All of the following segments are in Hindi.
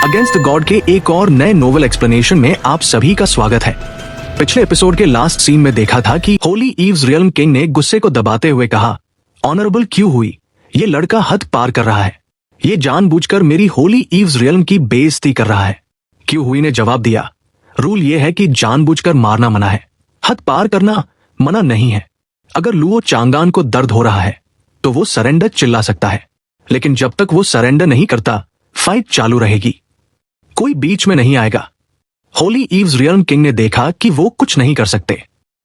अगेंस्ट द गॉड के एक और नए नोवेल एक्सप्लेनेशन में आप सभी का स्वागत है। पिछले एपिसोड के लास्ट सीन में देखा था कि होली ईव्स रियल्म किंग ने गुस्से को दबाते हुए कहा, ऑनरेबल क्यों हुई, ये लड़का हद पार कर रहा है, ये जानबूझकर मेरी होली ईव्स रियल्म की बेइज्जती कर रहा है। क्यों हुई ने जवाब दिया, रूल ये है कि जानबूझकर मारना मना है, हद पार करना मना नहीं है। अगर लुओ चांगान को दर्द हो रहा है तो वो सरेंडर चिल्ला सकता है, लेकिन जब तक वो सरेंडर नहीं करता फाइट चालू रहेगी, कोई बीच में नहीं आएगा। होली ईव्स रियल्म किंग ने देखा कि वो कुछ नहीं कर सकते।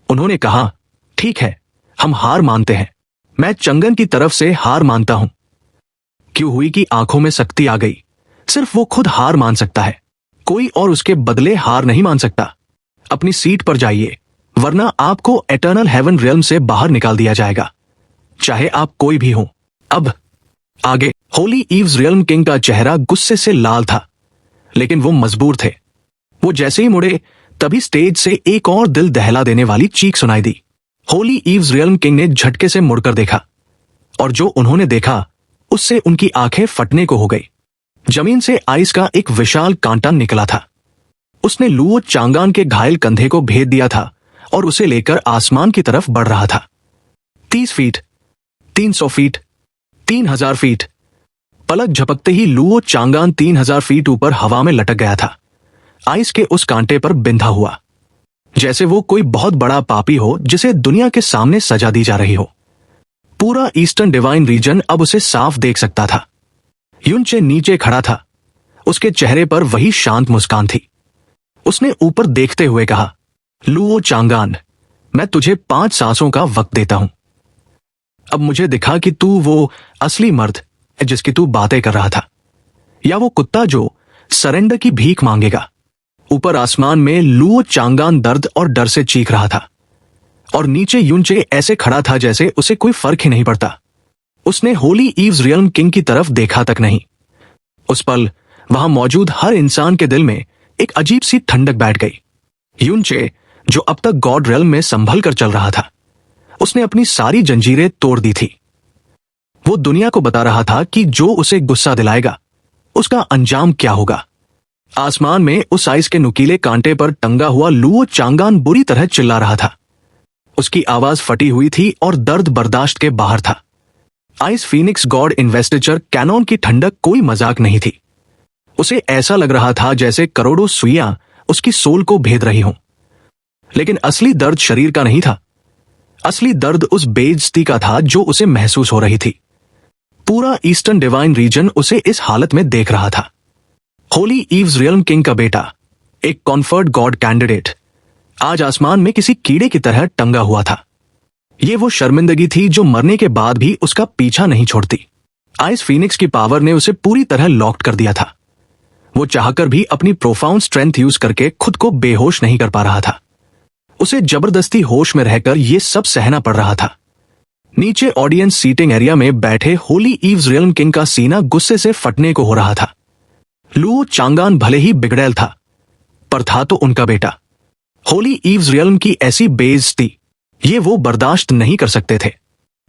उन्होंने कहा, ठीक है, हम हार मानते हैं, मैं चंगन की तरफ से हार मानता हूं। क्यों हुई की आंखों में शक्ति आ गई, सिर्फ वो खुद हार मान सकता है, कोई और उसके बदले हार नहीं मान सकता। अपनी सीट पर जाइए, वरना आपको एटर्नल हेवन रियल्म से बाहर निकाल दिया जाएगा, चाहे आप कोई भी हो। अब आगे। होली ईव्स रियल्म किंग का चेहरा गुस्से से लाल था, लेकिन वो मजबूर थे। वो जैसे ही मुड़े तभी स्टेज से एक और दिल दहला देने वाली चीख सुनाई दी। होली ईव्स रियल्म किंग ने झटके से मुड़कर देखा, और जो उन्होंने देखा उससे उनकी आंखें फटने को हो गई। जमीन से आइस का एक विशाल कांटा निकला था। उसने लुओ चांगान के घायल कंधे को भेद दिया था और उसे लेकर आसमान की तरफ बढ़ रहा था। 30 फीट, 300 फीट, 3000 फीट। पलक झपकते ही लुओ चांगान 3000 फीट ऊपर हवा में लटक गया था, आइस के उस कांटे पर बिंधा हुआ, जैसे वो कोई बहुत बड़ा पापी हो जिसे दुनिया के सामने सजा दी जा रही हो। पूरा ईस्टर्न डिवाइन रीजन अब उसे साफ देख सकता था। युनचे नीचे खड़ा था, उसके चेहरे पर वही शांत मुस्कान थी। उसने ऊपर देखते हुए कहा, लुओ चांगान, मैं तुझे 5 सांसों का वक्त देता हूं। अब मुझे दिखा कि तू वो असली मर्द है जिसकी तू बातें कर रहा था, या वो कुत्ता जो सरेंडर की भीख मांगेगा। ऊपर आसमान में लुओ चांगान दर्द और डर से चीख रहा था, और नीचे युनचे ऐसे खड़ा था जैसे उसे कोई फर्क ही नहीं पड़ता। उसने होली ईव्स रियल्म किंग की तरफ देखा तक नहीं। उस पल वहां मौजूद हर इंसान के दिल में एक अजीब सी ठंडक बैठ गई। युनचे, जो अब तक गॉड रियल्म में संभल कर चल रहा था, उसने अपनी सारी जंजीरें तोड़ दी थी। वो दुनिया को बता रहा था कि जो उसे गुस्सा दिलाएगा उसका अंजाम क्या होगा। आसमान में उस आइस के नुकीले कांटे पर टंगा हुआ लुओ चांगान बुरी तरह चिल्ला रहा था। उसकी आवाज फटी हुई थी और दर्द बर्दाश्त के बाहर था। Ice phoenix god investiture canon की ठंडक कोई मजाक नहीं थी। उसे ऐसा लग रहा था जैसे करोड़ों सुइयां उसकी सोल को भेद रही हों। लेकिन असली दर्द शरीर का नहीं था, असली दर्द उस बेइज्जती का था जो उसे महसूस हो रही थी। पूरा ईस्टर्न डिवाइन रीजन उसे इस हालत में देख रहा था। होली ईव्स रियल्म किंग का बेटा, एक कॉन्फर्ट गॉड कैंडिडेट, आज आसमान में किसी कीड़े की तरह टंगा हुआ था। ये वो शर्मिंदगी थी जो मरने के बाद भी उसका पीछा नहीं छोड़ती। आइस फीनिक्स की पावर ने उसे पूरी तरह लॉक्ड कर दिया था। वो चाहकर भी अपनी प्रोफाउंड स्ट्रेंथ यूज करके खुद को बेहोश नहीं कर पा रहा था। उसे जबरदस्ती होश में रहकर ये सब सहना पड़ रहा था। नीचे ऑडियंस सीटिंग एरिया में बैठे होली ईव्स रियल्म किंग का सीना गुस्से से फटने को हो रहा था। लुओ चांगान भले ही बिगड़ैल था, पर था तो उनका बेटा। होली ईव्स रियल्म की ऐसी बेइज्जती ये वो बर्दाश्त नहीं कर सकते थे।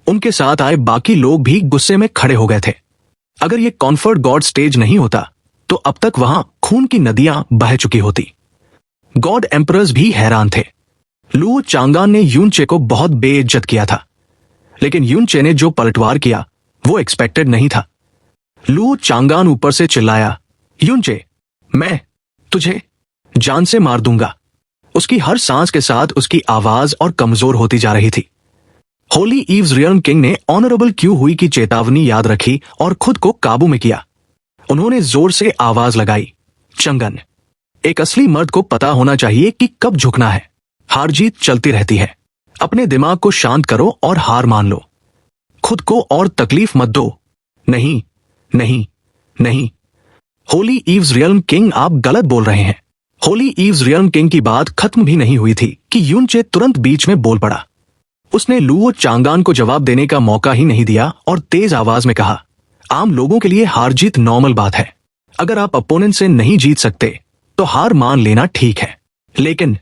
उनके साथ आए बाकी लोग भी गुस्से में खड़े हो गए थे। अगर ये कॉन्फर्ट गॉड स्टेज नहीं होता तो अब तक वहां खून की नदियां बह चुकी होती। गॉड एम्परर्स भी हैरान थे। लुओ चांगान ने युनचे को बहुत बेइज्जत किया था, लेकिन युनचे ने जो पलटवार किया वो एक्सपेक्टेड नहीं था। लुओ चांगान ऊपर से चिल्लाया, युनचे, मैं तुझे जान से मार दूंगा। उसकी हर सांस के साथ उसकी आवाज और कमजोर होती जा रही थी। होली ईव्स रियल्म किंग ने ऑनरेबल क्यों हुई की चेतावनी याद रखी और खुद को काबू में किया। उन्होंने जोर से आवाज लगाई, चंगन, एक असली मर्द को पता होना चाहिए कि कब झुकना है। हार जीत चलती रहती है, अपने दिमाग को शांत करो और हार मान लो। खुद को और तकलीफ मत दो। नहीं, नहीं, नहीं। होली ईव्स रियल्म किंग, आप गलत बोल रहे हैं। होली ईव्स रियल्म किंग की बात खत्म भी नहीं हुई थी कि युनचे तुरंत बीच में बोल पड़ा। उसने लुओ चांगान को जवाब देने का मौका ही नहीं दिया और तेज आवाज में कहा, आम लोगों के लिए हार जीत नॉर्मल बात है। अगर आप अपोनेंट से नहीं जीत सकते तो हार मान लेना ठीक है, लेकिन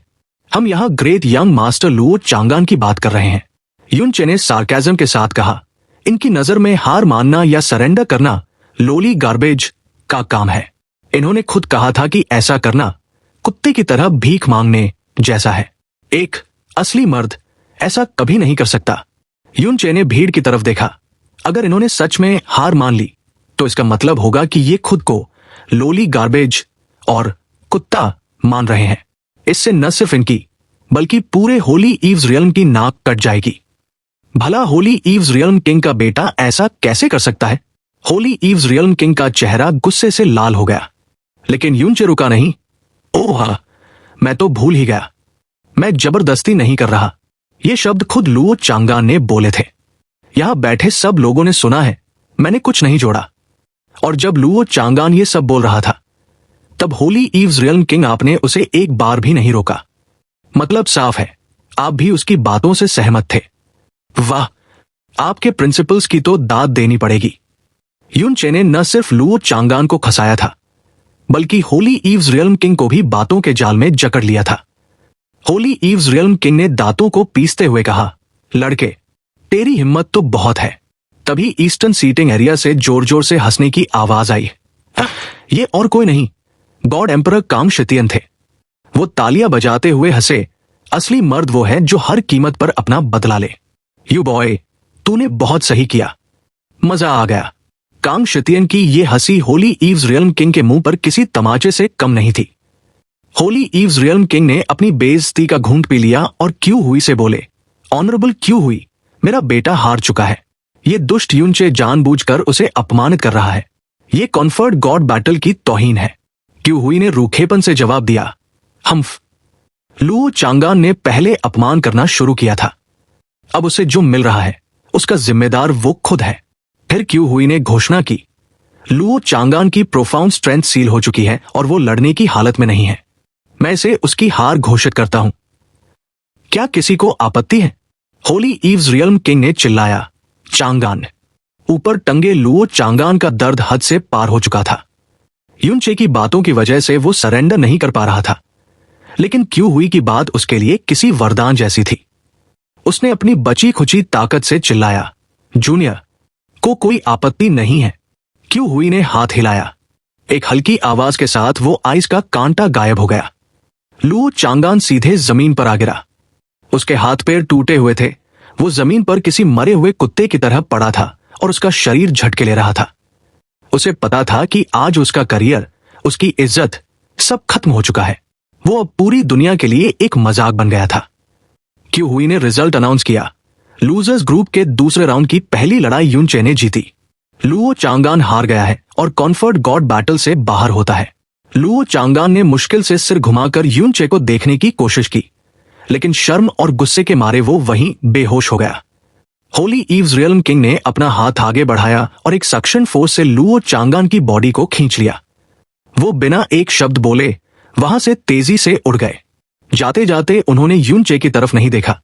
हम यहां ग्रेट यंग मास्टर लुओ चांगान की बात कर रहे हैं। युनचे ने सार्केज्म के साथ कहा, इनकी नजर में हार मानना या सरेंडर करना लोली गार्बेज का काम है। इन्होंने खुद कहा था कि ऐसा करना कुत्ते की तरह भीख मांगने जैसा है। एक असली मर्द ऐसा कभी नहीं कर सकता। यूनचे ने भीड़ की तरफ देखा। अगर इन्होंने सच में हार मान ली तो इसका मतलब होगा कि ये खुद को लोली, गार्बेज और कुत्ता मान रहे हैं। इससे न सिर्फ इनकी बल्कि पूरे होली ईव्स रियल्म की नाक कट जाएगी। भला होली ईव्स रियल्म किंग का बेटा ऐसा कैसे कर सकता है? होली ईव्स रियल्म किंग का चेहरा गुस्से से लाल हो गया, लेकिन यूनचे रुका नहीं। ओह हाँ, मैं तो भूल ही गया, मैं जबरदस्ती नहीं कर रहा। ये शब्द खुद लुओ चांगान ने बोले थे। यहां बैठे सब लोगों ने सुना है, मैंने कुछ नहीं जोड़ा। और जब लुओ चांगान ये सब बोल रहा था तब होली ईव्स रियल्म किंग आपने उसे एक बार भी नहीं रोका। मतलब साफ है, आप भी उसकी बातों से सहमत थे। वाह, आपके प्रिंसिपल्स की तो दाद देनी पड़ेगी। यूनचे ने न सिर्फ लुओ चांगान को खसाया था बल्कि होली ईव्स रियल्म किंग को भी बातों के जाल में जकड़ लिया था। होली ईव्स रियल्म किंग ने दांतों को पीसते हुए कहा, लड़के, तेरी हिम्मत तो बहुत है। तभी ईस्टर्न सीटिंग एरिया से जोर जोर से हंसने की आवाज आई। ये और कोई नहीं, गॉड एम्परर काम शितियन थे। वो तालियां बजाते हुए हंसे। असली मर्द वो है जो हर कीमत पर अपना बदला ले। यू बॉय, तूने बहुत सही किया, मजा आ गया। कांग शितियन की ये हंसी होली ईव्स रियल्म किंग के मुंह पर किसी तमाचे से कम नहीं थी। होली ईव्स रियल्म किंग ने अपनी बेइज्जती का घूंट पी लिया और क्यों हुई से बोले, ऑनरेबल क्यों हुई, मेरा बेटा हार चुका है। ये दुष्ट यूनचे जानबूझकर उसे अपमानित कर रहा है। ये कॉन्फर्ड गॉड बैटल की तौहीन है। क्यों हुई ने रूखेपन से जवाब दिया, हम्फ। लुओ चांगान ने पहले अपमान करना शुरू किया था, अब उसे जो मिल रहा है उसका जिम्मेदार वो खुद है। फिर क्यों हुई ने घोषणा की, लुओ चांगान की प्रोफाउंड स्ट्रेंथ सील हो चुकी है और वो लड़ने की हालत में नहीं है। मैं इसे उसकी हार घोषित करता हूं। क्या किसी को आपत्ति है? होली ईव्स रियल्म किंग ने चिल्लाया। चांगान। ऊपर टंगे लुओ चांगान का दर्द हद से पार हो चुका था। यूनचे की बातों की वजह से वो सरेंडर नहीं कर पा रहा था, लेकिन क्यों हुई की बात उसके लिए किसी वरदान जैसी थी। उसने अपनी बची खुची ताकत से चिल्लाया, जूनियर को कोई आपत्ति नहीं है। क्यों हुई ने हाथ हिलाया। एक हल्की आवाज के साथ वो आइस का कांटा गायब हो गया। लुओ चांगान सीधे जमीन पर आ गिरा। उसके हाथ पैर टूटे हुए थे। वो जमीन पर किसी मरे हुए कुत्ते की तरह पड़ा था और उसका शरीर झटके ले रहा था। उसे पता था कि आज उसका करियर, उसकी इज्जत सब खत्म हो चुका है। वो अब पूरी दुनिया के लिए एक मजाक बन गया था। क्यों हुई ने रिजल्ट अनाउंस किया। लूजर्स ग्रुप के दूसरे राउंड की पहली लड़ाई यूनचे ने जीती। लुओ चांगान हार गया है और कॉन्फर्ड गॉड बैटल से बाहर होता है। लुओ चांगान ने मुश्किल से सिर घुमाकर यूनचे को देखने की कोशिश की, लेकिन शर्म और गुस्से के मारे वो वहीं बेहोश हो गया। होली ईव्स रियल्म किंग ने अपना हाथ आगे बढ़ाया और एक सक्शन फोर्स से लुओ चांगान की बॉडी को खींच लिया। वो बिना एक शब्द बोले वहां से तेजी से उड़ गए। जाते जाते उन्होंने यूनचे की तरफ नहीं देखा,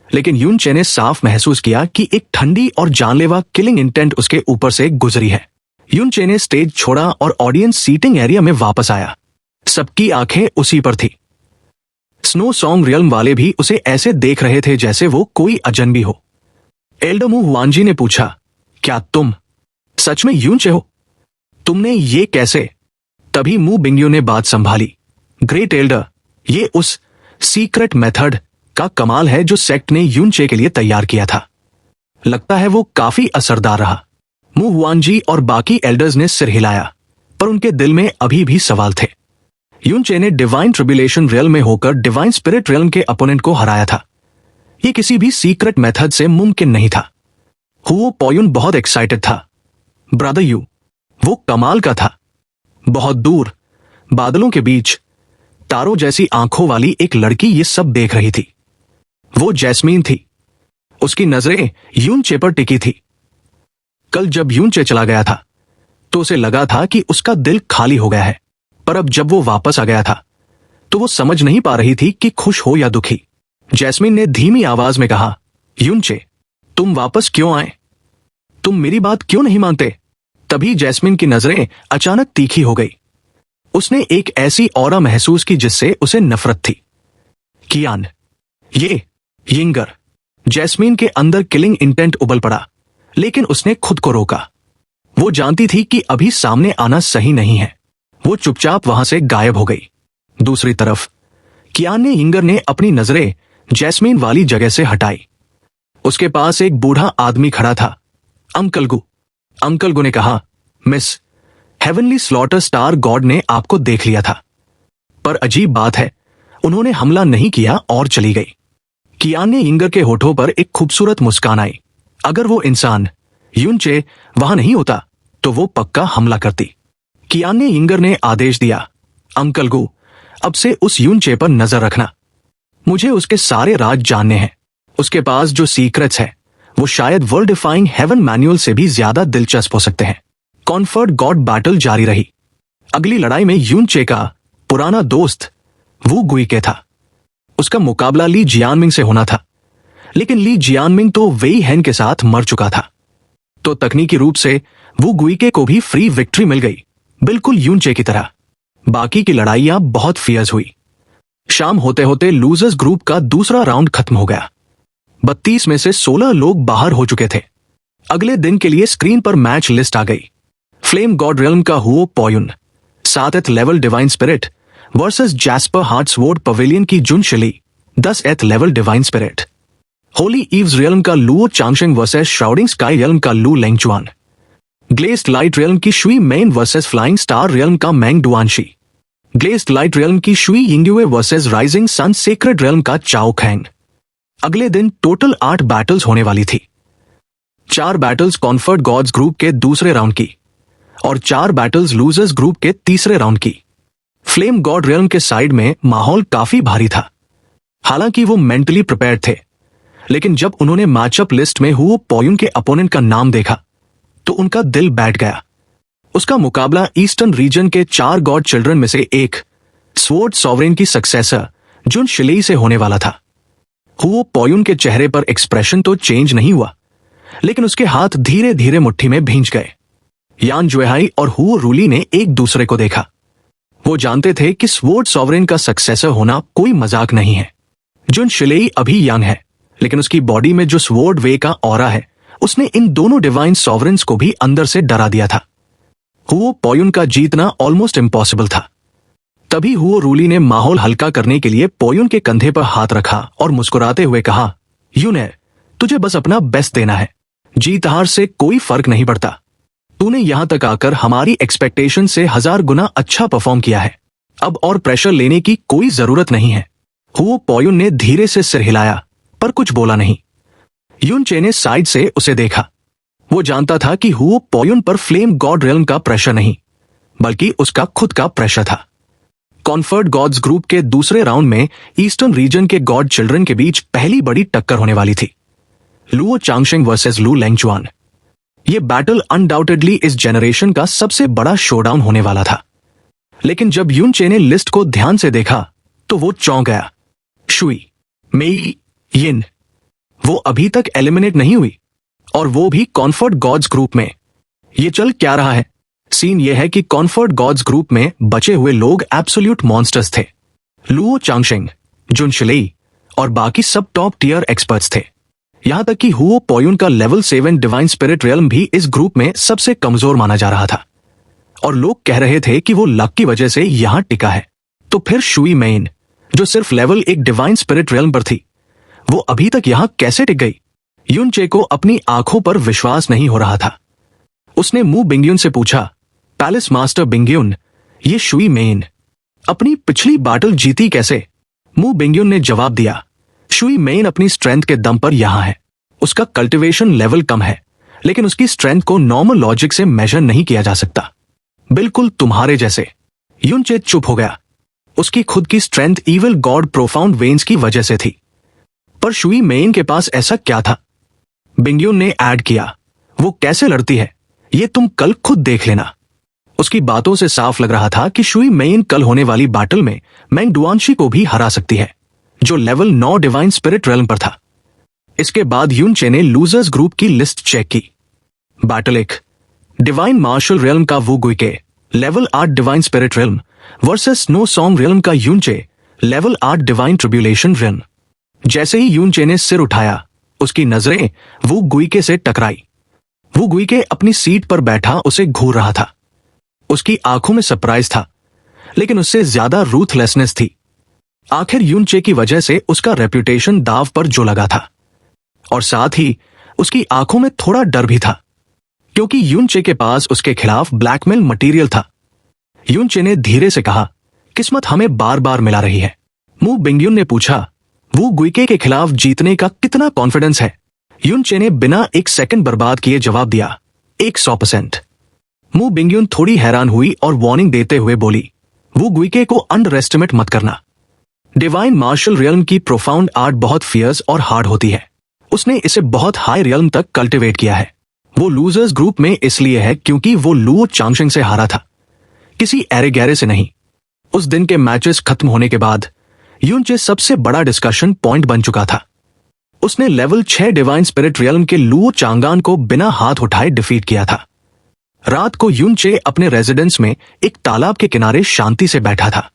लेकिन यूनचे ने साफ महसूस किया कि एक ठंडी और जानलेवा किलिंग इंटेंट उसके ऊपर से गुजरी है। यूनचे ने स्टेज छोड़ा और ऑडियंस सीटिंग एरिया में वापस आया। सबकी आंखें उसी पर थी। स्नो सॉन्ग रियल्म वाले भी उसे ऐसे देख रहे थे जैसे वो कोई अजनबी हो। एल्डर मू हुआनजी ने पूछा, क्या तुम सच में यूनचे हो? तुमने ये कैसे? तभी मू बिंगयू ने बात संभाली। ग्रेट एल्डर, ये उस सीक्रेट मेथड का कमाल है जो सेक्ट ने यूनचे के लिए तैयार किया था। लगता है वो काफी असरदार रहा। मू हुआनजी और बाकी एल्डर्स ने सिर हिलाया, पर उनके दिल में अभी भी सवाल थे। यूनचे ने डिवाइन ट्रिब्यूलेशन रियल्म में होकर डिवाइन स्पिरिट रियल्म के अपोनेंट को हराया था। यह किसी भी सीक्रेट मेथड से मुमकिन नहीं था। हुओ पॉयुन बहुत एक्साइटेड था। ब्रदर यू, वो कमाल का था। बहुत दूर बादलों के बीच तारों जैसी आंखों वाली एक लड़की ये सब देख रही थी। वो जैस्मीन थी। उसकी नजरें यूनचे पर टिकी थी। कल जब यूनचे चला गया था तो उसे लगा था कि उसका दिल खाली हो गया है, पर अब जब वो वापस आ गया था तो वो समझ नहीं पा रही थी कि खुश हो या दुखी। जैस्मीन ने धीमी आवाज में कहा, यूनचे, तुम वापस क्यों आए? तुम मेरी बात क्यों नहीं मानते? तभी जैस्मीन की नजरें अचानक तीखी हो गई। उसने एक ऐसी ऑरा महसूस की जिससे उसे नफरत थी। कियान, ये यिंगर। जैस्मीन के अंदर किलिंग इंटेंट उबल पड़ा, लेकिन उसने खुद को रोका। वो जानती थी कि अभी सामने आना सही नहीं है। वो चुपचाप वहां से गायब हो गई। दूसरी तरफ कियाने इंगर ने अपनी नजरें जैस्मीन वाली जगह से हटाई। उसके पास एक बूढ़ा आदमी खड़ा था। अंकल गु ने कहा, miss, heavenly slaughter star God ने आपको देख लिया था। पर अजीब बात है, उन्होंने हमला नहीं किया और चली गई। कियाने इंगर के होठों पर एक खूबसूरत मुस्कान आई। अगर वो इंसान युनचे वहां नहीं होता तो वो पक्का हमला करती। कियाने इंगर ने आदेश दिया, अंकल गु, अब से उस युनचे पर नजर रखना। मुझे उसके सारे राज जानने हैं। उसके पास जो सीक्रेट्स है वो शायद वर्ल्ड डिफाइंग हेवन मैनुअल से भी ज्यादा दिलचस्प हो सकते हैं। कॉन्फर्ट गॉड बैटल जारी रही। अगली लड़ाई में युनचे का पुराना दोस्त वू गुइके था। उसका मुकाबला ली जियानमिंग से होना था, लेकिन ली जियानमिंग तो वेई हेन के साथ मर चुका था। तो तकनीकी रूप से वू गुइके को भी फ्री विक्ट्री मिल गई, बिल्कुल युनचे की तरह। बाकी की लड़ाइयां बहुत फियर्स हुई। शाम होते होते लूजर्स ग्रुप का दूसरा राउंड खत्म हो गया। 32 में से 16 लोग बाहर हो चुके थे। अगले दिन के लिए स्क्रीन पर मैच लिस्ट आ गई। फ्लेम गॉड रियल्म का Huo Poyun 7th level divine spirit versus Jasper Heartsword pavilion की Jun Shili 10th level divine spirit. Holy eves realm का Luo Changsheng versus shrouding sky realm का Lu Lengchuan. Glazed light realm की Shui Men versus flying star realm का Meng Duanshi. Glazed light realm की Shui Yingyue versus rising sun sacred realm का चाओ खैंग। अगले दिन टोटल 8 बैटल्स होने वाली थी। 4 बैटल्स कॉन्फर्ट गॉड्स ग्रुप के दूसरे राउंड की और 4 बैटल्स लूजर्स ग्रुप के तीसरे राउंड की। फ्लेम गॉड रियल्म के साइड में माहौल काफी भारी था। हालांकि वो मेंटली प्रिपेयर्ड थे, लेकिन जब उन्होंने मैचअप लिस्ट में हुओ पोयुन के अपोनेंट का नाम देखा तो उनका दिल बैठ गया। उसका मुकाबला ईस्टर्न रीजन के 4 गॉड चिल्ड्रन में से एक स्वॉर्ड सॉवरेन की सक्सेसर जुन शिलेई से होने वाला था। हुओ पोयुन के चेहरे पर एक्सप्रेशन तो चेंज नहीं हुआ, लेकिन उसके हाथ धीरे धीरे मुट्ठी में भींच गए। यान जुएहाई और हुओ रूली ने एक दूसरे को देखा। वो जानते थे कि स्वॉर्ड सॉवरेन का सक्सेसर होना कोई मजाक नहीं है। जुन शिलेई अभी यंग है, लेकिन उसकी बॉडी में जो स्वॉर्ड वे का ऑरा है उसने इन दोनों डिवाइन सॉवरेन्स को भी अंदर से डरा दिया था। हुओ पोयुन का जीतना ऑलमोस्ट इम्पॉसिबल था। तभी हुओ रूली ने माहौल हल्का करने के लिए पोयुन के कंधे पर हाथ रखा और मुस्कुराते हुए कहा, यूने, तुझे बस अपना बेस्ट देना है। जीत हार से कोई फर्क नहीं पड़ता। तूने यहां तक आकर हमारी एक्सपेक्टेशन से 1000 गुना अच्छा परफॉर्म किया है। अब और प्रेशर लेने की कोई जरूरत नहीं है। हुओ पोयुन ने धीरे से सिर हिलाया, पर कुछ बोला नहीं। युनचे ने साइड से उसे देखा। वो जानता था कि हुओ पोयुन पर फ्लेम गॉड रियल्म का प्रेशर नहीं, बल्कि उसका खुद का प्रेशर था। कॉन्फर्ट गॉड्स ग्रुप के दूसरे राउंड में ईस्टर्न रीजन के गॉड चिल्ड्रन के बीच पहली बड़ी टक्कर होने वाली थी। लुओ चांगशेंग वर्सेस लू लेंगचुआन। यह बैटल अनडाउटेडली इस जनरेशन का सबसे बड़ा शोडाउन होने वाला था। लेकिन जब युनचे ने लिस्ट को ध्यान से देखा तो वो चौंक गया। शुई, मेई, यिन, वो अभी तक एलिमिनेट नहीं हुई, और वो भी कॉन्फर्ट गॉड्स ग्रुप में। ये चल क्या रहा है? सीन ये है कि कॉन्फर्ट गॉड्स ग्रुप में बचे हुए लोग एब्सोल्यूट मॉन्स्टर्स थे। लुओ चांगशेंग, जुन शिलेई और बाकी सब टॉप टियर एक्सपर्ट्स थे। यहां तक कि हुओ पोयुन का लेवल 7 डिवाइन स्पिरिट रियल्म भी इस ग्रुप में सबसे कमजोर माना जा रहा था, और लोग कह रहे थे कि वो लक की वजह से यहां टिका है। तो फिर शुई मेइन, जो सिर्फ लेवल 1 डिवाइन स्पिरिट रियल्म पर थी, वो अभी तक यहां कैसे टिक गई? युनचे को अपनी आंखों पर विश्वास नहीं हो रहा था। उसने मू बिंग्युन से पूछा, पैलेस मास्टर बिंग्युन, ये शुई मेइन अपनी पिछली बैटल जीती कैसे? मू बिंग्युन ने जवाब दिया, शुई मेइन अपनी स्ट्रेंथ के दम पर यहां है। उसका कल्टिवेशन लेवल कम है, लेकिन उसकी स्ट्रेंथ को नॉर्मल लॉजिक से मेजर नहीं किया जा सकता, बिल्कुल तुम्हारे जैसे। युनचे चुप हो गया। उसकी खुद की strength evil God profound veins की वजह से थी, पर शुई मेइन के पास ऐसा क्या था? बिंग्युन ने ऐड किया, वो कैसे लड़ती है ये तुम कल खुद देख लेना। उसकी बातों से साफ लग रहा था कि शुई मेइन कल होने वाली बैटल में मैंग डुआनशी को भी हरा सकती है, जो लेवल 9 डिवाइन स्पिरिट रियल्म पर था। इसके बाद युनचे ने लूजर्स ग्रुप की लिस्ट चेक की। बैटल 1, डिवाइन मार्शल रियल्म का Wu Guike level 8 divine spirit realm versus snow song realm का Yunche level 8 divine tribulation realm. जैसे ही युनचे ने सिर उठाया, उसकी नजरें वू गुइके से टकराई। वू गुइके अपनी सीट पर बैठा उसे घूर रहा था। उसकी आंखों में सरप्राइज था, लेकिन उससे ज्यादा रूथलेसनेस थी। आखिर यूनचे की वजह से उसका रेप्यूटेशन दाव पर जो लगा था, और साथ ही उसकी आंखों में थोड़ा डर भी था, क्योंकि यूनचे के पास उसके खिलाफ ब्लैकमेल मटेरियल था। यूनचे ने धीरे से कहा, किस्मत हमें बार बार मिला रही है। मू बिंगयुन ने पूछा, वू गुइके के खिलाफ जीतने का कितना कॉन्फिडेंस है? यूनचे ने बिना एक सेकंड बर्बाद किए जवाब दिया, 100%। मू बिंगयुन थोड़ी हैरान हुई और वार्निंग देते हुए बोली, वू गुइके को अंडर एस्टिमेट मत करना। डिवाइन मार्शल रियल्म की प्रोफाउंड आर्ट बहुत फियर्स और हार्ड होती है। उसने इसे बहुत हाई रियल्म तक कल्टिवेट किया है। वो लूजर्स ग्रुप में इसलिए है क्योंकि वो लुओ चांगशिंग से हारा था, किसी एरे गैरे से नहीं। उस दिन के मैचेस खत्म होने के बाद यूनचे सबसे बड़ा डिस्कशन पॉइंट बन चुका था। उसने लेवल 6 डिवाइन स्पिरिट रियल्म के लुओ चांगान को बिना हाथ उठाए डिफीट किया था। रात को यूनचे अपने रेजिडेंस में एक तालाब के किनारे शांति से बैठा था।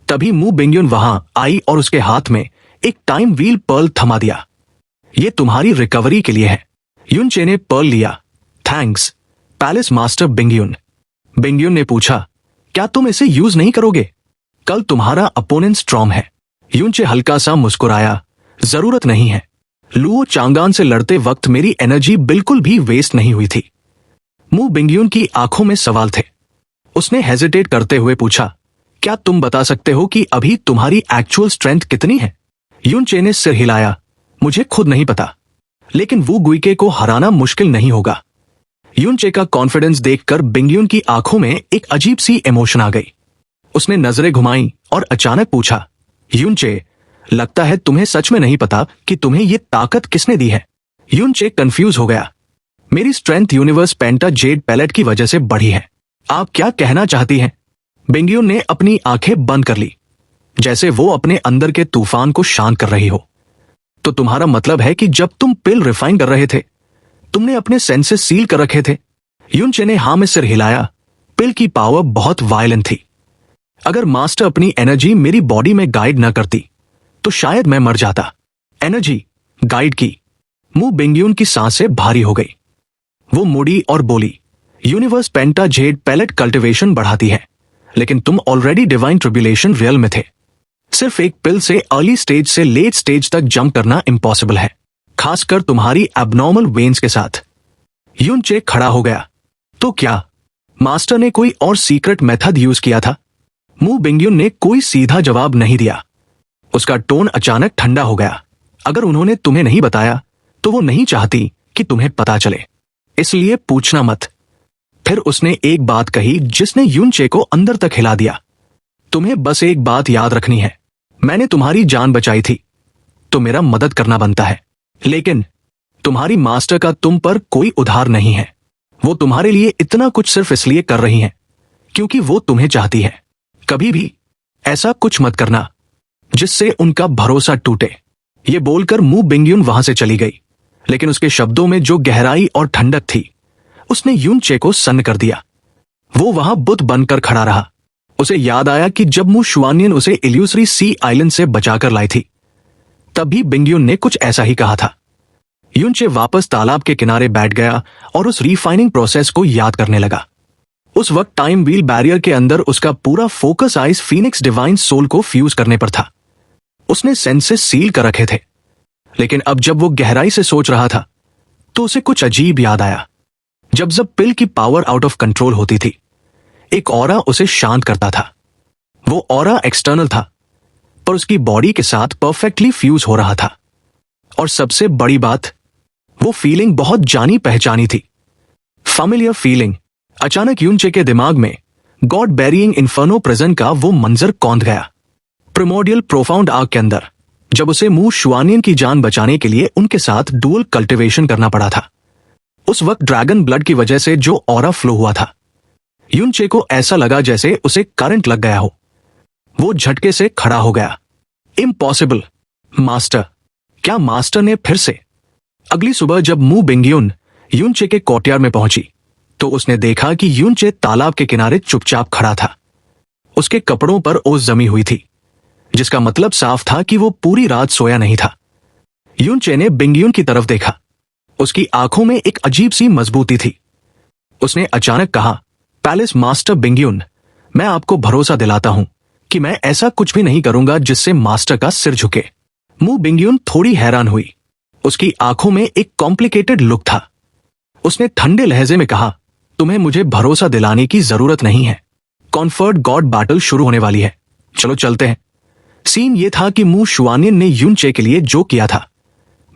तभी मू बिंगयुन वहां आई और उसके हाथ में एक टाइम व्हील पर्ल थमा दिया। ये तुम्हारी रिकवरी के लिए है। यूनचे ने पर्ल लिया। Thanks palace master Bingyun. Bingyun ने पूछा, क्या तुम इसे यूज नहीं करोगे? कल तुम्हारा अपोनेंट स्ट्रॉन्ग है। यूनचे हल्का सा मुस्कुराया, जरूरत नहीं है। लुओ चांगान से लड़ते वक्त मेरी एनर्जी बिल्कुल भी वेस्ट नहीं हुई थी। मू बिंगयुन की आंखों में सवाल थे। उसने हेजिटेट करते हुए पूछा, क्या तुम बता सकते हो कि अभी तुम्हारी एक्चुअल स्ट्रेंथ कितनी है? यूनचे ने सिर हिलाया, मुझे खुद नहीं पता, लेकिन वू गुइके को हराना मुश्किल नहीं होगा। यूनचे का कॉन्फिडेंस देखकर बिंगयुन की आंखों में एक अजीब सी इमोशन आ गई। उसने नजरें घुमाई और अचानक पूछा, यूनचे, लगता है तुम्हें सच में नहीं पता कि तुम्हें ये ताकत किसने दी है। यूनचे कंफ्यूज हो गया। मेरी स्ट्रेंथ यूनिवर्स पेंटा जेड पैलेट की वजह से बढ़ी है। आप क्या कहना चाहती हैं? बिंगयुन ने अपनी आंखें बंद कर ली, जैसे वो अपने अंदर के तूफान को शांत कर रही हो। तो तुम्हारा मतलब है कि जब तुम पिल रिफाइन कर रहे थे, तुमने अपने सेंसेस सील कर रखे थे? यूनचे ने हाँ में सिर हिलाया। पिल की पावर बहुत वायलेंट थी। अगर मास्टर अपनी एनर्जी मेरी बॉडी में गाइड न करती तो शायद मैं मर जाता। एनर्जी गाइड की। मू बिंगयुन की सांसें भारी हो गई। वो मुड़ी और बोली, यूनिवर्स पेंटा जेड पैलेट कल्टिवेशन बढ़ाती है, लेकिन तुम ऑलरेडी डिवाइन ट्रिब्यूलेशन रियल में थे। सिर्फ एक पिल से अर्ली स्टेज से लेट स्टेज तक जंप करना इम्पॉसिबल है, खासकर तुम्हारी एबनॉर्मल वेन्स के साथ। यूनचे खड़ा हो गया। तो क्या मास्टर ने कोई और सीक्रेट मेथड यूज किया था? मू बिंगयुन ने कोई सीधा जवाब नहीं दिया। उसका टोन अचानक ठंडा हो गया। अगर उन्होंने तुम्हें नहीं बताया तो वो नहीं चाहती कि तुम्हें पता चले, इसलिए पूछना मत। फिर उसने एक बात कही जिसने यूनचे को अंदर तक हिला दिया। तुम्हें बस एक बात याद रखनी है, मैंने तुम्हारी जान बचाई थी तो मेरा मदद करना बनता है, लेकिन तुम्हारी मास्टर का तुम पर कोई उधार नहीं है। वो तुम्हारे लिए इतना कुछ सिर्फ इसलिए कर रही हैं क्योंकि वो तुम्हें चाहती है। कभी भी ऐसा कुछ मत करना जिससे उनका भरोसा टूटे। ये बोलकर मू बिंगयुन वहां से चली गई, लेकिन उसके शब्दों में जो गहराई और ठंडक थी उसने यूनचे को सन्न कर दिया। वो वहां बुत बनकर खड़ा रहा। उसे याद आया कि जब मू शुआनियन उसे इल्यूसरी सी आइलैंड से बचाकर लाई थी, तब भी बिंगयुन ने कुछ ऐसा ही कहा था। यूनचे वापस तालाब के किनारे बैठ गया और उस रिफाइनिंग प्रोसेस को याद करने लगा। उस वक्त टाइम व्हील बैरियर के अंदर उसका पूरा focus ice phoenix divine soul को फ्यूज करने पर था। उसने सेंसेस सील कर रखे थे, लेकिन अब जब वो गहराई से सोच रहा था तो उसे कुछ अजीब याद आया। जब पिल की पावर आउट ऑफ कंट्रोल होती थी, एक ऑरा उसे शांत करता था। वो ऑरा एक्सटर्नल था, पर उसकी बॉडी के साथ परफेक्टली फ्यूज हो रहा था। और सबसे बड़ी बात, वो फीलिंग बहुत जानी पहचानी थी, फैमिलियर फीलिंग। अचानक यूनचे के दिमाग में गॉड बैरिंग इन्फर्नो प्रेजेंट का वो मंजर कौंध गया। प्रिमोडियल प्रोफाउंड आग के अंदर, जब उसे मू शुआनियन की जान बचाने के लिए उनके साथ डुअल कल्टिवेशन करना पड़ा था। उस वक्त ड्रैगन ब्लड की वजह से जो ऑरा फ्लो हुआ था, यूनचे को ऐसा लगा जैसे उसे करंट लग गया हो। वो झटके से खड़ा हो गया। Impossible master. क्या मास्टर ने फिर से? अगली सुबह जब मू बिंगयुन यूनचे के कोर्टयार्ड में पहुंची तो उसने देखा कि यूनचे तालाब के किनारे चुपचाप खड़ा था। उसके कपड़ों पर ओस जमी हुई थी, जिसका मतलब साफ था कि वो पूरी रात सोया नहीं था। यूनचे ने बिंगयुन की तरफ देखा। उसकी आंखों में एक अजीब सी मजबूती थी। उसने अचानक कहा, पैलेस मास्टर बिंगयुन, मैं आपको भरोसा दिलाता हूं कि मैं ऐसा कुछ भी नहीं करूंगा जिससे मास्टर का सिर झुके। मू बिंगयुन थोड़ी हैरान हुई। उसकी आंखों में एक कॉम्प्लिकेटेड लुक था। उसने ठंडे लहजे में कहा, तुम्हें मुझे भरोसा दिलाने की जरूरत नहीं है। कॉन्फर्ट गॉड बैटल शुरू होने वाली है, चलो चलते हैं। सीन ये था कि मू शुआनियन ने युन चे के लिए जो किया था,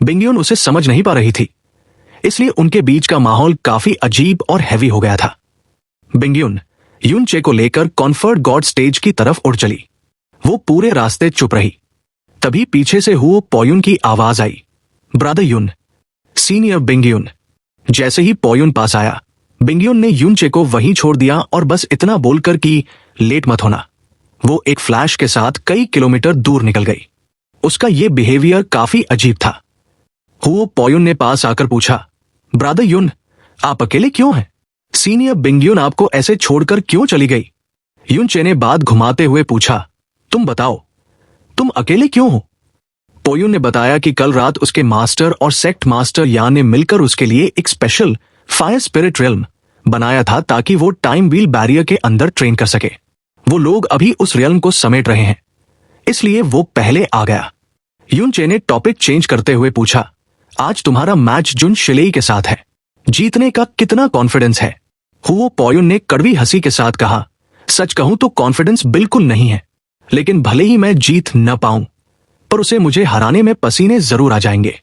बिंगयुन उसे समझ नहीं पा रही थी, इसलिए उनके बीच का माहौल काफी अजीब और हैवी हो गया था। बिंगयुन युन चे को लेकर कॉन्फर्ट गॉड स्टेज की तरफ उड़ चली। वो पूरे रास्ते चुप रही। तभी पीछे से हुओ पॉयुन की आवाज आई, ब्रदर युन, सीनियर बिंगयुन। जैसे ही पॉयुन पास आया, बिंगयुन ने युन चे को वहीं छोड़ दिया और बस इतना बोलकर कि लेट मत होना, वो एक फ्लैश के साथ कई किलोमीटर दूर निकल गई। उसका ये बिहेवियर काफी अजीब था। हुओ पॉयुन ने पास आकर पूछा, ब्रदर युन, आप अकेले क्यों हैं? सीनियर बिंगयुन आपको ऐसे छोड़कर क्यों चली गई? युन चे ने बात घुमाते हुए पूछा, तुम बताओ, तुम अकेले क्यों हो? पॉयुन ने बताया कि कल रात उसके मास्टर और सेक्ट मास्टर यान ने मिलकर उसके लिए एक स्पेशल फायर स्पिरिट रिल्म बनाया था ताकि वो टाइम व्हील बैरियर के अंदर ट्रेन कर सके। वो लोग अभी उस रिल्म को समेट रहे हैं, इसलिए वो पहले आ गया। युन चे ने टॉपिक चेंज करते हुए पूछा, आज तुम्हारा मैच जुन शिलेई के साथ है, जीतने का कितना कॉन्फिडेंस है? हुओ पॉयुन ने कड़वी हंसी के साथ कहा, सच कहूं तो कॉन्फिडेंस बिल्कुल नहीं है, लेकिन भले ही मैं जीत न पाऊं, पर उसे मुझे हराने में पसीने जरूर आ जाएंगे।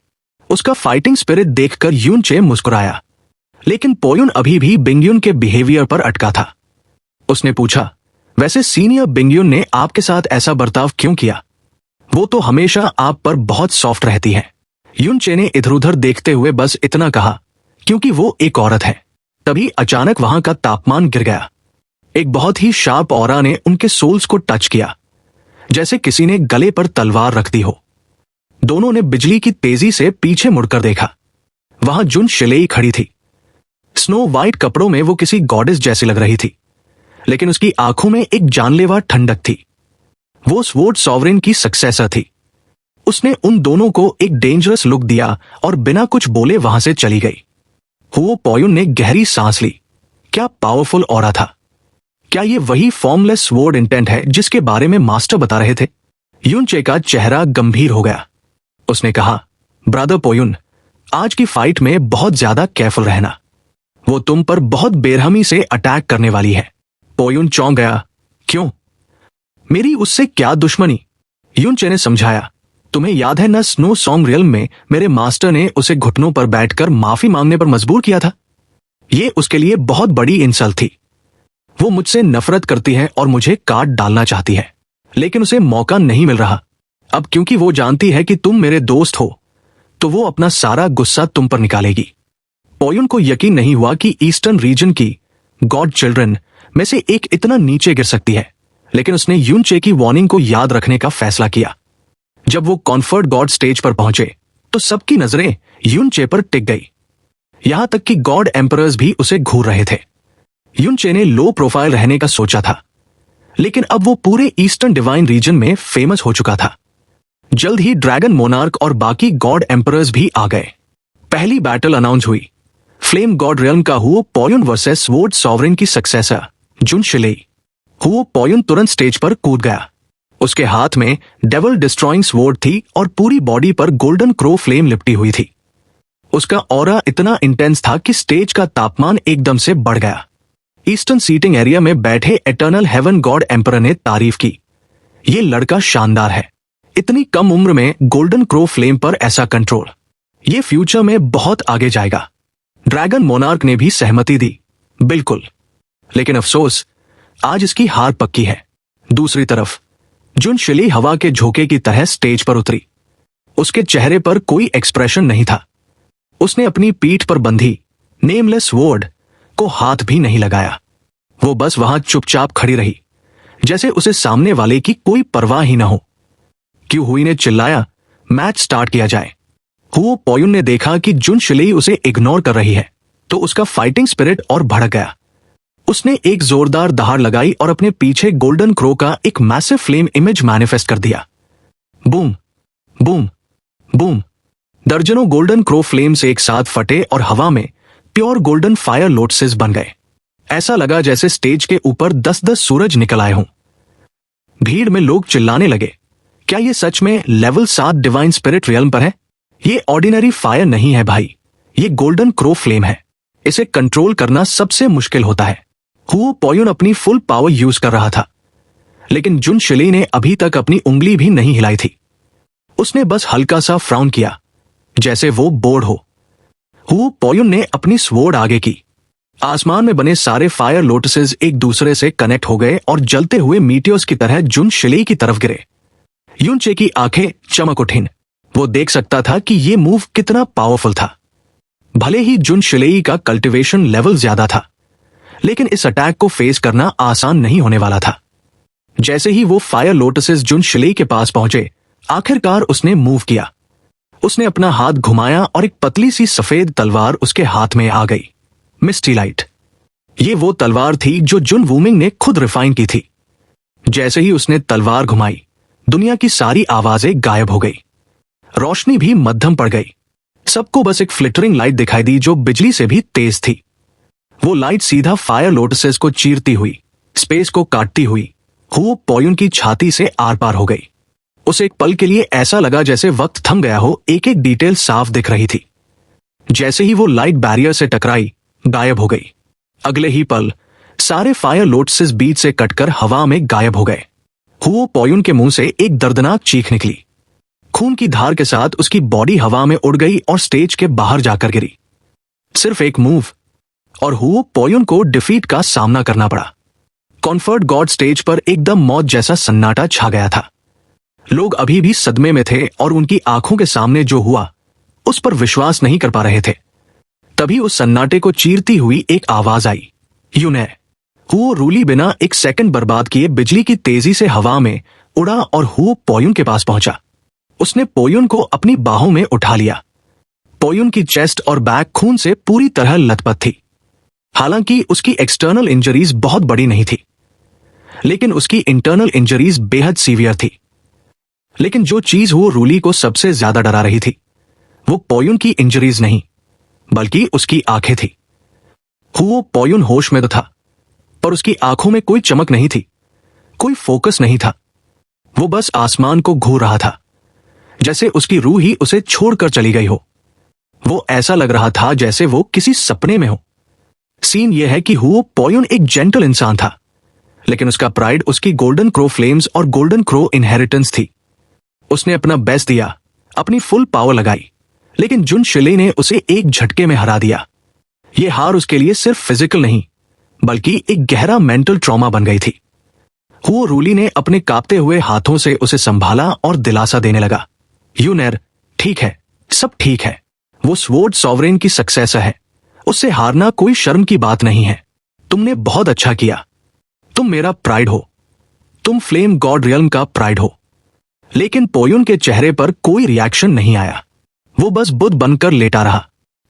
उसका फाइटिंग स्पिरिट देखकर युन चे मुस्कुराया, लेकिन पॉयुन अभी भी बिंगयुन के बिहेवियर पर अटका था। उसने पूछा, वैसे सीनियर बिंगयुन ने आपके साथ ऐसा बर्ताव क्यों किया? वो तो हमेशा आप पर बहुत सॉफ्ट रहती है। युन चे ने इधर उधर देखते हुए बस इतना कहा, क्योंकि वो एक औरत है। तभी अचानक वहां का तापमान गिर गया। एक बहुत ही शार्प ऑरा ने उनके सोल्स को टच किया, जैसे किसी ने गले पर तलवार रख दी हो। दोनों ने बिजली की तेजी से पीछे मुड़कर देखा। वहां जुन शिलेई खड़ी थी। स्नो वाइट कपड़ों में वो किसी गॉडेस जैसी लग रही थी, लेकिन उसकी आंखों में एक जानलेवा ठंडक थी। वो स्वॉर्ड सॉवरेन की सक्सेसर थी। उसने उन दोनों को एक डेंजरस लुक दिया और बिना कुछ बोले वहां से चली गई। हुओ पॉयुन ने गहरी सांस ली। क्या पावरफुल ऑरा था! क्या ये वही फॉर्मलेस स्वॉर्ड इंटेंट है जिसके बारे में मास्टर बता रहे थे? युन चे का चेहरा गंभीर हो गया। उसने कहा, ब्रदर पॉयुन, आज की फाइट में बहुत ज्यादा केयरफुल रहना। वो तुम पर बहुत बेरहमी से अटैक करने वाली है। पॉयुन चौंक गया। क्यों? मेरी उससे क्या दुश्मनी? युन चे ने समझाया, तुम्हें याद है ना, स्नो सॉन्ग रियल में मेरे मास्टर ने उसे घुटनों पर बैठकर माफी मांगने पर मजबूर किया था। ये उसके लिए बहुत बड़ी इंसल्ट थी। वो मुझसे नफरत करती है और मुझे काट डालना चाहती है, लेकिन उसे मौका नहीं मिल रहा। अब क्योंकि वो जानती है कि तुम मेरे दोस्त हो, तो वो अपना सारा गुस्सा तुम पर निकालेगी। पॉयुन को यकीन नहीं हुआ कि ईस्टर्न रीजन की गॉड चिल्ड्रन में से एक इतना नीचे गिर सकती है, लेकिन उसने युन चे की वार्निंग को याद रखने का फैसला किया। जब वो कॉन्फर्ट गॉड स्टेज पर पहुंचे तो सबकी नजरें युन चे पर टिक गई। यहां तक कि गॉड एम्परर्स भी उसे घूर रहे थे। युन चे ने लो प्रोफाइल रहने का सोचा था, लेकिन अब वो पूरे ईस्टर्न डिवाइन रीजन में फेमस हो चुका था। जल्द ही ड्रैगन मोनार्क और बाकी गॉड एम्परर्स भी आ गए। पहली बैटल अनाउंस हुई। फ्लेम गॉड रियल्म का हुओ पॉयुन वर्सेस स्वॉर्ड सॉवरेन की सक्सेसर जुन शिलेई। हुओ पॉयुन तुरंत स्टेज पर कूद गया। उसके हाथ में डेविल डिस्ट्रॉइंग स्वॉर्ड थी और पूरी बॉडी पर गोल्डन क्रो फ्लेम लिपटी हुई थी। उसका ऑरा इतना इंटेंस था कि स्टेज का तापमान एकदम से बढ़ गया। ईस्टर्न सीटिंग एरिया में बैठे एटर्नल हेवन गॉड एम्परर ने तारीफ की, ये लड़का शानदार है। इतनी कम उम्र में गोल्डन क्रो फ्लेम पर ऐसा कंट्रोल, ये फ्यूचर में बहुत आगे जाएगा। ड्रैगन मोनार्क ने भी सहमति दी, बिल्कुल, लेकिन अफसोस आज इसकी हार पक्की है। दूसरी तरफ जुन शिलेई हवा के झोंके की तरह स्टेज पर उतरी। उसके चेहरे पर कोई एक्सप्रेशन नहीं था। उसने अपनी पीठ पर बंधी नेमलेस स्वॉर्ड को हाथ भी नहीं लगाया। वो बस वहां चुपचाप खड़ी रही, जैसे उसे सामने वाले की कोई परवाह ही न हो। क्यू हुई ने चिल्लाया, मैच स्टार्ट किया जाए। हुओ पॉयुन ने देखा कि जुन शिलेई उसे इग्नोर कर रही है, तो उसका फाइटिंग स्पिरिट और भड़क गया। उसने एक जोरदार दहाड़ लगाई और अपने पीछे गोल्डन क्रो का एक मैसिव फ्लेम इमेज मैनिफेस्ट कर दिया। Boom boom boom. दर्जनों गोल्डन क्रो फ्लेम्स एक साथ फटे और हवा में प्योर गोल्डन फायर लोटसेस बन गए। ऐसा लगा जैसे स्टेज के ऊपर 10-10 सूरज निकल आए हों। भीड़ में लोग चिल्लाने लगे, क्या ये सच में लेवल 7 डिवाइन स्पिरिट रियल्म पर है? ये ऑर्डिनरी फायर नहीं है भाई, ये गोल्डन क्रो फ्लेम है। इसे कंट्रोल करना सबसे मुश्किल होता है। हुओ पोयुन अपनी फुल पावर यूज कर रहा था, लेकिन जुन शिलेई ने अभी तक अपनी उंगली भी नहीं हिलाई थी। उसने बस हल्का सा फ्राउन किया, जैसे वो बोर्ड हो। हुओ पोयुन ने अपनी स्वॉर्ड आगे की। आसमान में बने सारे फायर लोटसेस एक दूसरे से कनेक्ट हो गए और जलते हुए मीटियोर्स की तरह जुन शिलेई की तरफ गिरे। युनचे की आंखें चमक उठीं। वो देख सकता था कि ये मूव कितना पावरफुल था। भले ही जुन शिलेई का कल्टीवेशन लेवल ज्यादा था, लेकिन इस अटैक को फेस करना आसान नहीं होने वाला था। जैसे ही वो फायर लोटसेस जुन शिलेई के पास पहुंचे, आखिरकार उसने मूव किया। उसने अपना हाथ घुमाया और एक पतली सी सफेद तलवार उसके हाथ में आ गई, मिस्टी लाइट। ये वो तलवार थी जो जुन वूमिंग ने खुद रिफाइन की थी। जैसे ही उसने तलवार घुमाई, दुनिया की सारी आवाजें गायब हो गई। रोशनी भी मध्यम पड़ गई। सबको बस एक फ्लिटरिंग लाइट दिखाई दी जो बिजली से भी तेज थी। वो लाइट सीधा फायर लोटसेस को चीरती हुई, स्पेस को काटती हुई हुओ पोयुन की छाती से आर पार हो गई। उसे एक पल के लिए ऐसा लगा जैसे वक्त थम गया हो, एक एक डिटेल साफ दिख रही थी। जैसे ही वो लाइट बैरियर से टकराई, गायब हो गई। अगले ही पल सारे फायर लोटसेस बीच से कटकर हवा में गायब हो गए। हुओ पोयुन के मुंह से एक दर्दनाक चीख निकली। खून की धार के साथ उसकी बॉडी हवा में उड़ गई और स्टेज के बाहर जाकर गिरी। सिर्फ एक मूव और हुओ पोयुन को डिफीट का सामना करना पड़ा। कॉन्फर्ट गॉड स्टेज पर एकदम मौत जैसा सन्नाटा छा गया था। लोग अभी भी सदमे में थे और उनकी आंखों के सामने जो हुआ उस पर विश्वास नहीं कर पा रहे थे। तभी उस सन्नाटे को चीरती हुई एक आवाज आई, यूने। हुओ रूली बिना एक सेकंड बर्बाद किए बिजली की तेजी से हवा में उड़ा और हुओ पोयुन के पास पहुंचा। उसने पोयुन को अपनी बाहों में उठा लिया। पोयुन की चेस्ट और बैक खून से पूरी तरह लथपथ थी। हालांकि उसकी एक्सटर्नल इंजरीज बहुत बड़ी नहीं थी, लेकिन उसकी इंटरनल इंजरीज बेहद सीवियर थी। लेकिन जो चीज वो रूली को सबसे ज्यादा डरा रही थी, वो पोयुन की इंजरीज नहीं, बल्कि उसकी आंखें थी। हुओ पोयुन होश में तो था, पर उसकी आंखों में कोई चमक नहीं थी, कोई फोकस नहीं था। वो बस आसमान को घूर रहा था, जैसे उसकी रूह ही उसे छोड़कर चली गई हो। वो ऐसा लग रहा था जैसे वो किसी सपने में हो। सीन यह है कि हुओ पोयुन एक जेंटल इंसान था, लेकिन उसका प्राइड उसकी गोल्डन क्रो फ्लेम्स और गोल्डन क्रो इनहेरिटेंस थी। उसने अपना बेस्ट दिया, अपनी फुल पावर लगाई, लेकिन जुन शिलेई ने उसे एक झटके में हरा दिया। यह हार उसके लिए सिर्फ फिजिकल नहीं, बल्कि एक गहरा मेंटल ट्रॉमा बन गई थी। हुओ रूली ने अपने कांपते हुए हाथों से उसे संभाला और दिलासा देने लगा, यूनेर, ठीक है, सब ठीक है। वो स्वॉर्ड सॉवरेन की सक्सेसर है, उससे हारना कोई शर्म की बात नहीं है। तुमने बहुत अच्छा किया। तुम मेरा प्राइड हो, तुम फ्लेम गॉड रियल्म का प्राइड हो। लेकिन पोयुन के चेहरे पर कोई रिएक्शन नहीं आया। वो बस बुद्ध बनकर लेटा रहा।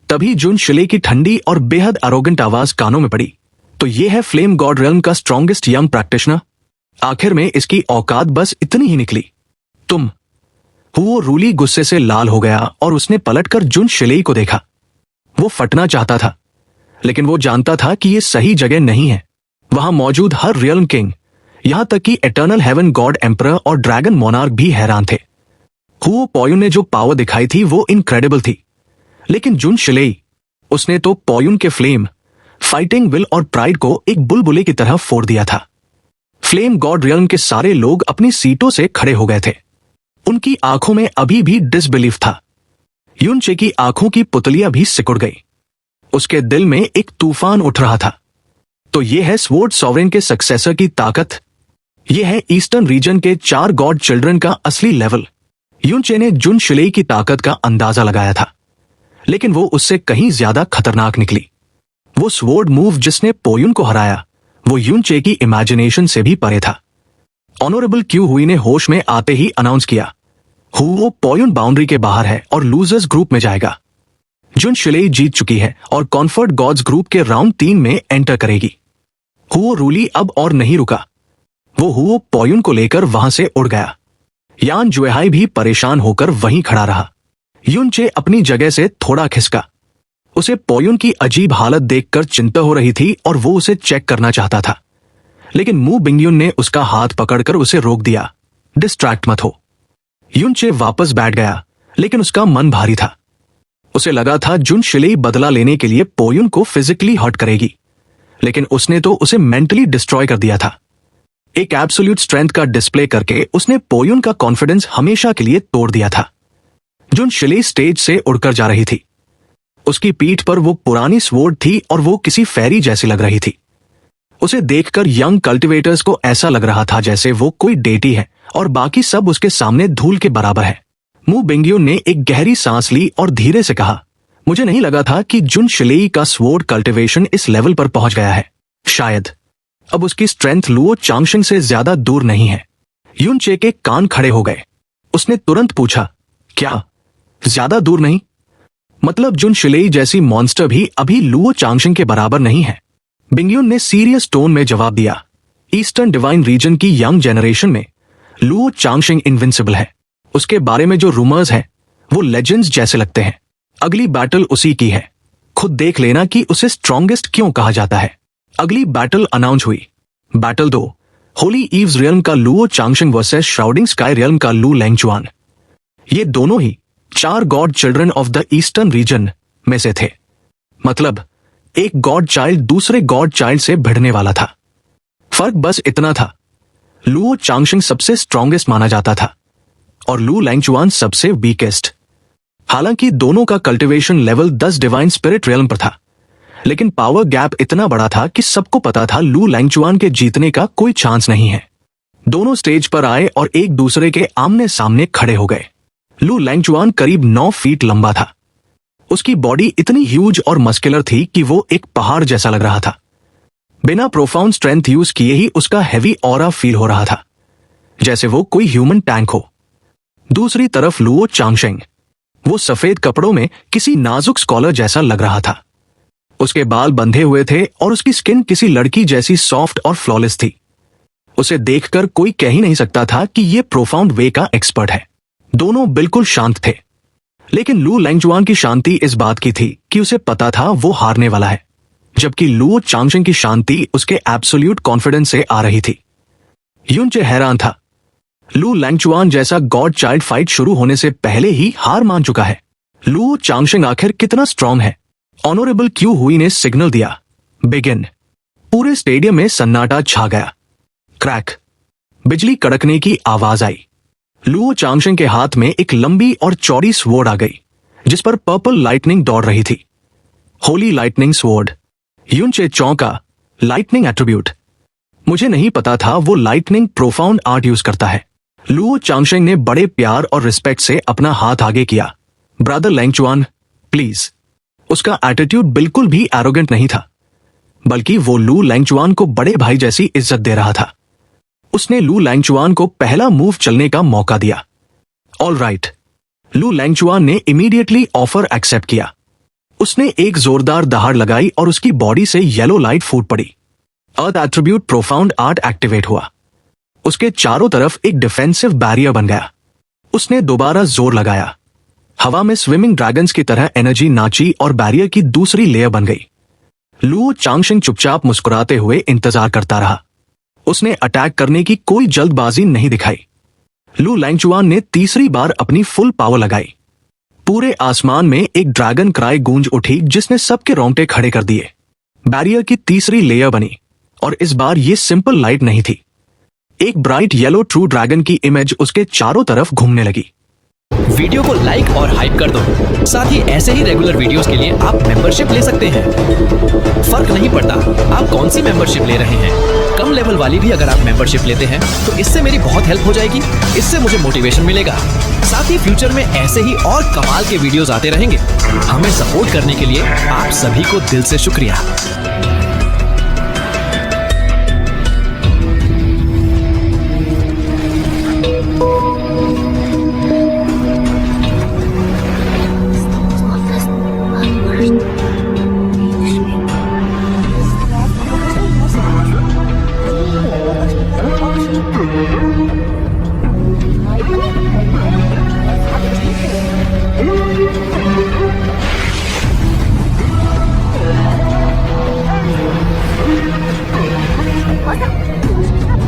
तभी जुन शिलेई की ठंडी और बेहद अरोगेंट आवाज कानों में पड़ी, तो ये है फ्लेम गॉड रियल्म का स्ट्रॉन्गेस्ट यंग प्रैक्टिशनर। आखिर में इसकी औकात बस इतनी ही निकली। तुम। हुओ रूली गुस्से से लाल हो गया और उसने पलटकर जुन शिलेई को देखा। वो फटना चाहता था, लेकिन वो जानता था कि ये सही जगह नहीं है। वहां मौजूद हर रियल्म किंग, यहां तक कि एटर्नल हेवन गॉड एम्परर और ड्रैगन मोनार्क भी हैरान थे। हुओ पोयुन ने जो पावर दिखाई थी वो इनक्रेडिबल थी, लेकिन जुन शिलेई, उसने तो पोयुन के फ्लेम, फाइटिंग विल और प्राइड को एक बुलबुले की तरह फोड़ दिया था। फ्लेम गॉड रियल्म के सारे लोग अपनी सीटों से खड़े हो गए थे। उनकी आंखों में अभी भी डिसबिलीफ था। युनचे की आंखों की पुतलियां भी सिकुड़ गई। उसके दिल में एक तूफान उठ रहा था। तो यह है स्वॉर्ड सॉवरेन के सक्सेसर की ताकत। यह है ईस्टर्न रीजन के 4 गॉड चिल्ड्रन का असली लेवल। युनचे ने जुन शिलेई की ताकत का अंदाजा लगाया था, लेकिन वो उससे कहीं ज्यादा खतरनाक निकली। वो स्वॉर्ड मूव जिसने पोयुन को हराया, वो युनचे की इमेजिनेशन से भी परे था। ऑनरेबल क्यू हुई ने होश में आते ही अनाउंस किया, हुओ पोयुन बाउंड्री के बाहर है और लूजर्स ग्रुप में जाएगा। जुन शिलेई जीत चुकी है और कॉन्फर्ट गॉड्स ग्रुप के राउंड 3 में एंटर करेगी। हुओ रूली अब और नहीं रुका। वो हुओ पोयुन को लेकर वहां से उड़ गया। यान जुएहाई भी परेशान होकर वहीं खड़ा रहा। युनचे अपनी जगह से थोड़ा खिसका। उसे पोयुन की अजीब हालत देखकर चिंता हो रही थी और वो उसे चेक करना चाहता था, लेकिन मू बिंगयुन ने उसका हाथ पकड़कर उसे रोक दिया। डिस्ट्रैक्ट मत हो। युनचे वापस बैठ गया, लेकिन उसका मन भारी था। उसे लगा था जुन शिलेई बदला लेने के लिए पोयुन को फिजिकली हर्ट करेगी, लेकिन उसने तो उसे मेंटली डिस्ट्रॉय कर दिया था। एक एब्सोल्यूट स्ट्रेंथ का डिस्प्ले करके उसने पोयुन का कॉन्फिडेंस हमेशा के लिए तोड़ दिया था। जुन शिलेई स्टेज से उड़कर जा रही थी। उसकी पीठ पर वो पुरानी स्वॉर्ड थी और वो किसी फेरी जैसी लग रही थी। उसे देखकर यंग कल्टिवेटर्स को ऐसा लग रहा था जैसे वो कोई डेटी है और बाकी सब उसके सामने धूल के बराबर है। मू बिंगयुन ने एक गहरी सांस ली और धीरे से कहा, मुझे नहीं लगा था कि जुन शिलेई का स्वॉर्ड कल्टिवेशन इस लेवल पर पहुंच गया है। शायद अब उसकी स्ट्रेंथ लुओ चांगशिंग से ज्यादा दूर नहीं है। युनचे के कान खड़े हो गए। उसने तुरंत पूछा, क्या ज्यादा दूर नहीं? मतलब जुन शिलेई जैसी मॉन्स्टर भी अभी लुओ चांगशिंग के बराबर नहीं है। बिंगयुन ने सीरियस टोन में जवाब दिया, ईस्टर्न डिवाइन रीजन की यंग जनरेशन में लुओ चांगशिंग इनविंसिबल है। उसके बारे में जो रूमर्स हैं वो लेजेंड्स जैसे लगते हैं। अगली बैटल उसी की है। खुद देख लेना कि उसे स्ट्रॉन्गेस्ट क्यों कहा जाता है। अगली बैटल अनाउंस हुई। बैटल 2, होली ईव्स रियल्म का Luo चांगशिंग versus shrouding sky realm का लू लैंगचुआन। ये दोनों ही 4 God children of the eastern region में से थे। मतलब एक गॉड चाइल्ड दूसरे गॉड चाइल्ड से भिड़ने वाला था। फर्क बस इतना था, लुओ चांगशिंग सबसे स्ट्रॉन्गेस्ट माना जाता था और लू लैंगचुआन सबसे वीकेस्ट। हालांकि दोनों का cultivation level 10 divine spirit realm पर था, लेकिन पावर गैप इतना बड़ा था कि सबको पता था लू लैंगचुआन के जीतने का कोई चांस नहीं है। दोनों स्टेज पर आए और एक दूसरे के आमने सामने खड़े हो गए। लू लैंगचुआन करीब 9 फीट लंबा था। उसकी बॉडी इतनी ह्यूज और मस्कुलर थी कि वो एक पहाड़ जैसा लग रहा था। बिना प्रोफाउंड स्ट्रेंथ यूज किए ही उसका हैवी ऑरा फील हो रहा था, जैसे वो कोई ह्यूमन टैंक हो। दूसरी तरफ लुओ चांगशिंग, वो सफेद कपड़ों में किसी नाजुक स्कॉलर जैसा लग रहा था। उसके बाल बंधे हुए थे और उसकी स्किन किसी लड़की जैसी सॉफ्ट और फ्लॉलेस थी। उसे देखकर कोई कह ही नहीं सकता था कि ये प्रोफाउंड वे का एक्सपर्ट है। दोनों बिल्कुल शांत थे, लेकिन लू लैंगचुआन की शांति इस बात की थी कि उसे पता था वो हारने वाला है, जबकि लुओ चांगशिंग की शांति उसके एब्सोल्यूट कॉन्फिडेंस से आ रही थी। युनचे हैरान था। लू लैंगचुआन जैसा गॉड चाइल्ड फाइट शुरू होने से पहले ही हार मान चुका है। लुओ चांगशिंग आखिर कितना स्ट्रांग है। ऑनरेबल क्यू हुई ने सिग्नल दिया, बिगिन। पूरे स्टेडियम में सन्नाटा छा गया। क्रैक, बिजली कड़कने की आवाज आई। लुओ चांगशिंग के हाथ में एक लंबी और चौड़ी स्वॉर्ड आ गई, जिस पर पर्पल लाइटनिंग दौड़ रही थी। Holi lightning sword. युनचे चौंका, लाइटनिंग एट्रीब्यूट। मुझे नहीं पता था वो लाइटनिंग प्रोफाउंड आर्ट यूज करता है। लुओ चांगशिंग ने बड़े प्यार और रिस्पेक्ट से अपना हाथ आगे किया। Brother Lengchuan, please. उसका एटीट्यूड बिल्कुल भी एरोगेंट नहीं था, बल्कि वो लू लैंगचुआन को बड़े भाई जैसी इज्जत दे रहा था। उसने लू लैंगचुआन को पहला मूव चलने का मौका दिया। All right. लू लैंगचुआन ने इमीडिएटली ऑफर एक्सेप्ट किया। उसने एक जोरदार दहाड़ लगाई और उसकी बॉडी से येलो लाइट फूट पड़ी। अर्थ एट्रीब्यूट प्रोफाउंड आर्ट एक्टिवेट हुआ। उसके चारों तरफ एक डिफेंसिव बैरियर बन गया। उसने दोबारा जोर लगाया। हवा में स्विमिंग ड्रैगन्स की तरह एनर्जी नाची और बैरियर की दूसरी लेयर बन गई। लुओ चांगशिंग चुपचाप मुस्कुराते हुए इंतजार करता रहा। उसने अटैक करने की कोई जल्दबाजी नहीं दिखाई। लू लैंगचुआन ने तीसरी बार अपनी फुल पावर लगाई। पूरे आसमान में एक ड्रैगन क्राई गूंज उठी जिसने सबके रोंगटे खड़े कर दिए। बैरियर की तीसरी लेयर बनी और इस बार ये सिंपल लाइट नहीं थी। एक ब्राइट येलो ट्रू ड्रैगन की इमेज उसके चारों तरफ घूमने लगी। वीडियो को लाइक और हाइप कर दो। साथ ही ऐसे ही रेगुलर वीडियोस के लिए आप मेंबरशिप ले सकते हैं। फर्क नहीं पड़ता आप कौन सी मेंबरशिप ले रहे हैं। कम लेवल वाली भी अगर आप मेंबरशिप लेते हैं तो इससे मेरी बहुत हेल्प हो जाएगी। इससे मुझे मोटिवेशन मिलेगा। साथ ही फ्यूचर में ऐसे ही और कमाल के वीडियोस आते रहेंगे। हमें सपोर्ट करने के लिए आप सभी को दिल से शुक्रिया। थोड़ा सा